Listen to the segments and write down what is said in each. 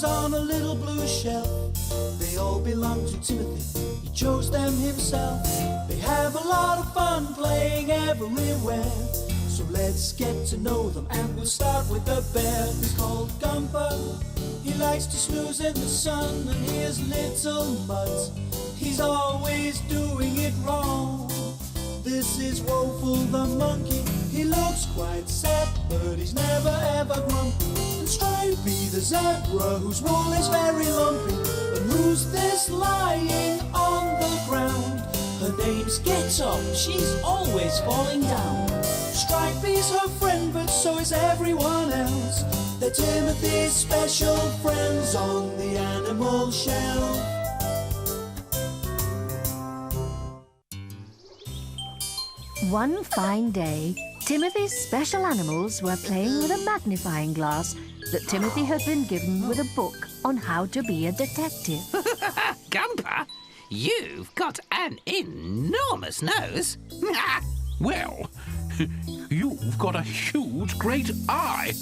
on a little blue shelf. They all belong to Timothy, he chose them himself. They have a lot of fun playing everywhere. So let's get to know them, and we'll start with the bear. He's called Gumpa, he likes to snooze in the sun, and here's little Mutt, he's always doing it wrong. This is Woeful the monkey, he looks quite sad, but he's never ever grumpy. And Stripey the zebra, whose wool is very lumpy. And who's this lying on the ground? Her name's Jigsaw, she's always falling down. Stripey's her friend, but so is everyone else. They're Timothy's special friends on the animal shelf. One fine day, Timothy's special animals were playing with a magnifying glass that Timothy had been given with a book on how to be a detective. Gumpa, you've got an enormous nose. Well, you've got a huge, great eye.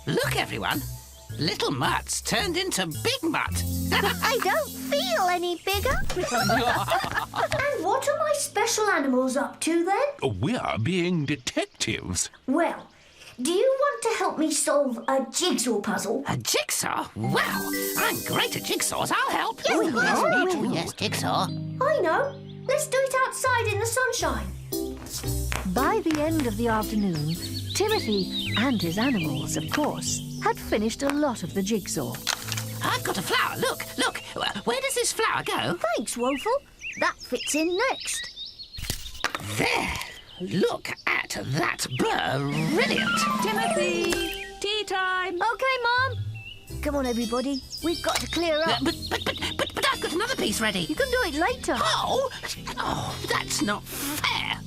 Look, everyone. Little Mutt's turned into Big Mutt. I don't feel any bigger. And what are my special animals up to then? We're being detectives. Well, do you want to help me solve a jigsaw puzzle? A jigsaw? Wow, I'm great at jigsaws. I'll help. Yes, me too. will. Yes, jigsaw. I know. Let's do it outside in the sunshine. By the end of the afternoon, Timothy and his animals, of course, had finished a lot of the jigsaw. I've got a flower. Look. Where does this flower go? Thanks, Woeful. That fits in next. There. Look at that brilliant. Timothy! Tea time! OK, Mum. Come on, everybody. We've got to clear up. But I've got another piece ready. You can do it later. Oh, that's not fair.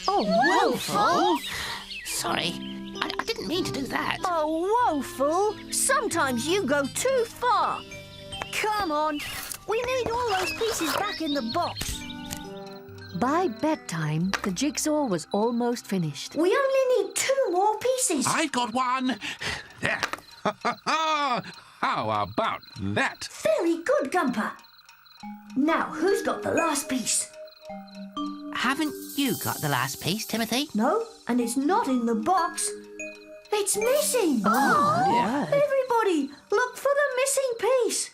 Oh, Woeful! Sorry, I didn't mean to do that. Oh, Woeful. Sometimes you go too far. Come on. We need all those pieces back in the box. By bedtime, the jigsaw was almost finished. We only need 2 more pieces. I've got one. There. How about that? Very good, Gumpa. Now, who's got the last piece? Haven't you got the last piece, Timothy? No, and it's not in the box. It's missing. Oh, yeah. Everybody, look for the missing piece.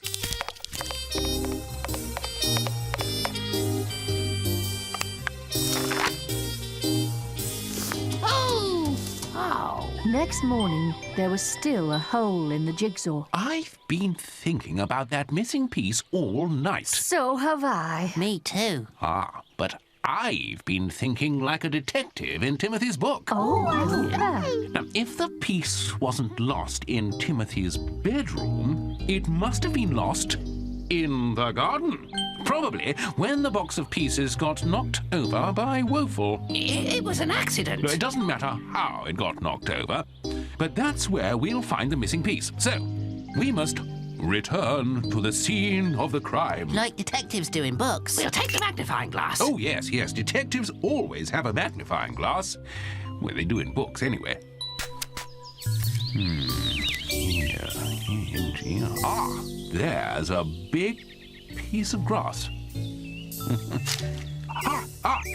Oh. Next morning, there was still a hole in the jigsaw. I've been thinking about that missing piece all night. So have I. Me too. But I've been thinking like a detective in Timothy's book. Oh, Now, if the piece wasn't lost in Timothy's bedroom, it must have been lost in the garden. Probably when the box of pieces got knocked over by Woeful. It was an accident. It doesn't matter how it got knocked over, but that's where we'll find the missing piece. So, we must return to the scene of the crime. Like detectives do in books. We'll take the magnifying glass. Oh, yes. Detectives always have a magnifying glass. Well, they do in books, anyway. Here. There's a big piece of grass.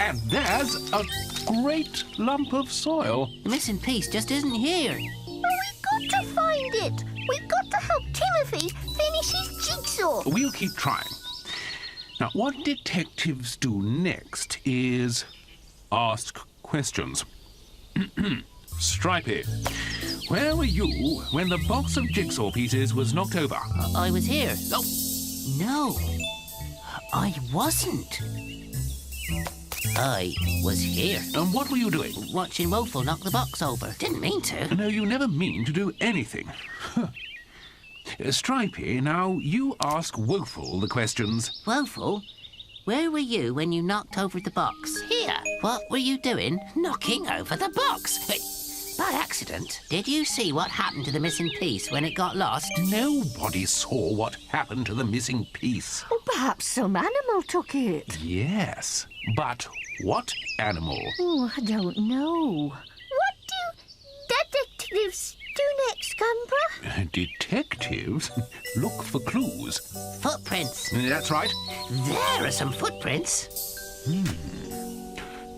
And there's a great lump of soil. The missing piece just isn't here. We've got to find it. We've got to help Timothy finish his jigsaw. We'll keep trying. Now, what detectives do next is ask questions. Stripey, where were you when the box of jigsaw pieces was knocked over? I was here. Oh, no. I wasn't. I was here. And what were you doing? Watching Woeful knock the box over. Didn't mean to. No, you never mean to do anything. Stripey, now you ask Woeful the questions. Woeful, where were you when you knocked over the box? Here. What were you doing knocking over the box? By accident. Did you see what happened to the missing piece when it got lost? Nobody saw what happened to the missing piece. Oh, perhaps some animal took it. Yes, but what animal? Oh, I don't know. What do detectives do? next, Gumpa? Detectives? Look for clues. Footprints. That's right. There are some footprints.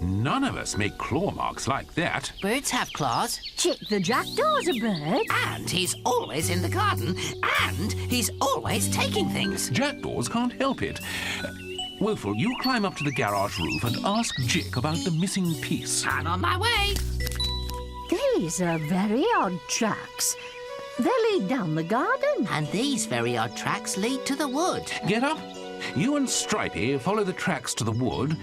None of us make claw marks like that. Birds have claws. Chick the jackdaw's a bird. And he's always in the garden. And he's always taking things. Jackdaws can't help it. Woeful, you climb up to the garage roof and ask Jick about the missing piece. I'm on my way. These are very odd tracks. They lead down the garden. And these very odd tracks lead to the wood. Get up. You and Stripey follow the tracks to the wood.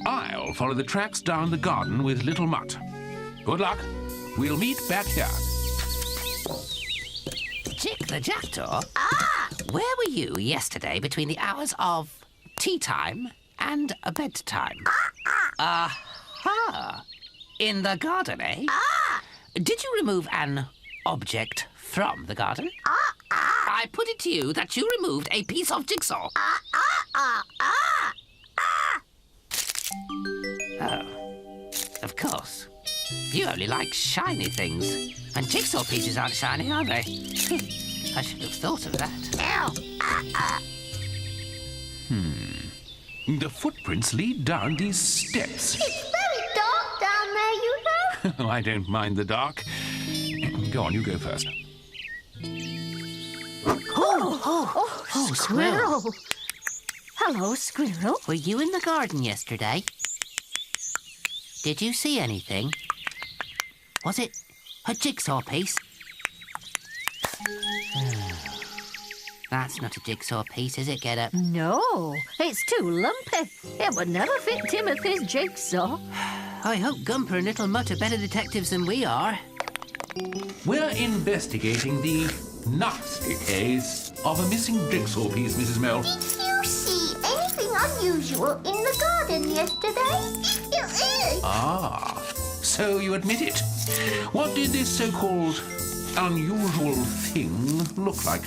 I'll follow the tracks down the garden with Little Mutt. Good luck. We'll meet back here. Chick the jackdaw? Ah! Where were you yesterday between the hours of tea time and bedtime? Aha! In the garden, eh? Ah! Did you remove an object from the garden? I put it to you that you removed a piece of jigsaw. Oh, of course. You only like shiny things. And jigsaw pieces aren't shiny, are they? I should have thought of that. The footprints lead down these steps. It's very dark down there, you know. I don't mind the dark. Go on, you go first. Oh, squirrel. Hello, squirrel. Were you in the garden yesterday? Did you see anything? Was it a jigsaw piece? That's not a jigsaw piece, is it, Get Up? No, it's too lumpy. It would never fit Timothy's jigsaw. I hope Gumpa and Little Mutt are better detectives than we are. We're investigating the nasty case of a missing jigsaw piece, Mrs. Mell. Did you see anything unusual in the garden yesterday? Ah, so you admit it. What did this so-called unusual thing look like?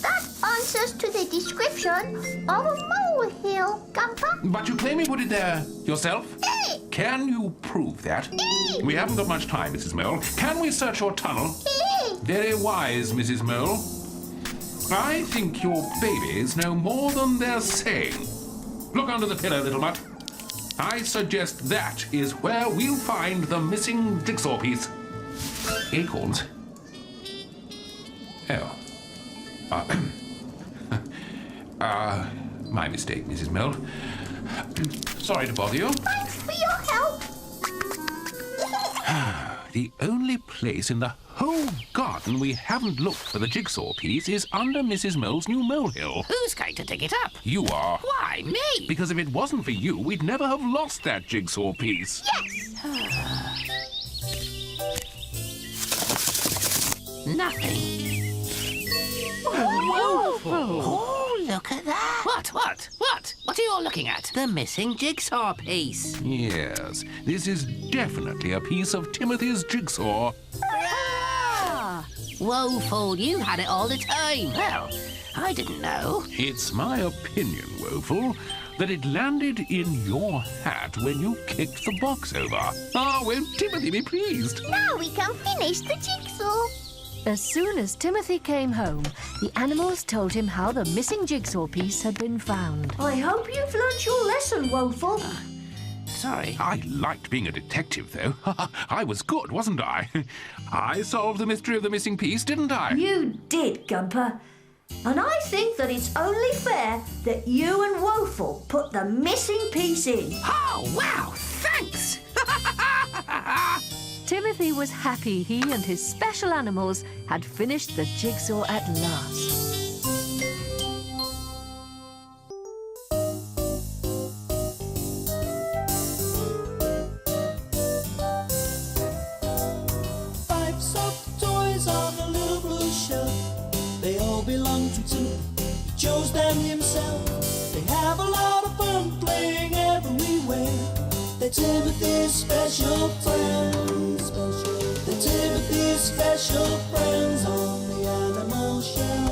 That answers to the description of a molehill, Gumpa. But you claim you put it there yourself? Can you prove that? We haven't got much time, Mrs. Mole. Can we search your tunnel? Very wise, Mrs. Mole. I think your babies know more than they're saying. Look under the pillow, Little Mutt. I suggest that is where we'll find the missing jigsaw piece. Acorns. Oh. My mistake, Mrs. Mole. Sorry to bother you. Thanks for your help. The only place in the whole garden we haven't looked for the jigsaw piece is under Mrs. Mole's new molehill. Who's going to dig it up? You are. Why, me? Because if it wasn't for you, we'd never have lost that jigsaw piece. Nothing. Oh, look at that. What are you all looking at? The missing jigsaw piece. Yes, this is definitely a piece of Timothy's jigsaw. Woeful, you had it all the time. Well, I didn't know. It's my opinion, Woeful, that it landed in your hat when you kicked the box over. Ah, won't Timothy be pleased? Now we can finish the jigsaw. As soon as Timothy came home, the animals told him how the missing jigsaw piece had been found. I hope you've learnt your lesson, Woeful. Sorry. I liked being a detective, though. I was good, wasn't I? I solved the mystery of the missing piece, didn't I? You did, Gumpa. And I think that it's only fair that you and Woeful put the missing piece in. Oh, wow, thanks. Timothy was happy he and his special animals had finished the jigsaw at last. 5 soft toys on a little blue shelf. They all belong to Timothy. He chose them himself. They have a lot of fun playing everywhere. They're Timothy's special friends. They're Timothy's special friends on the animal shelf.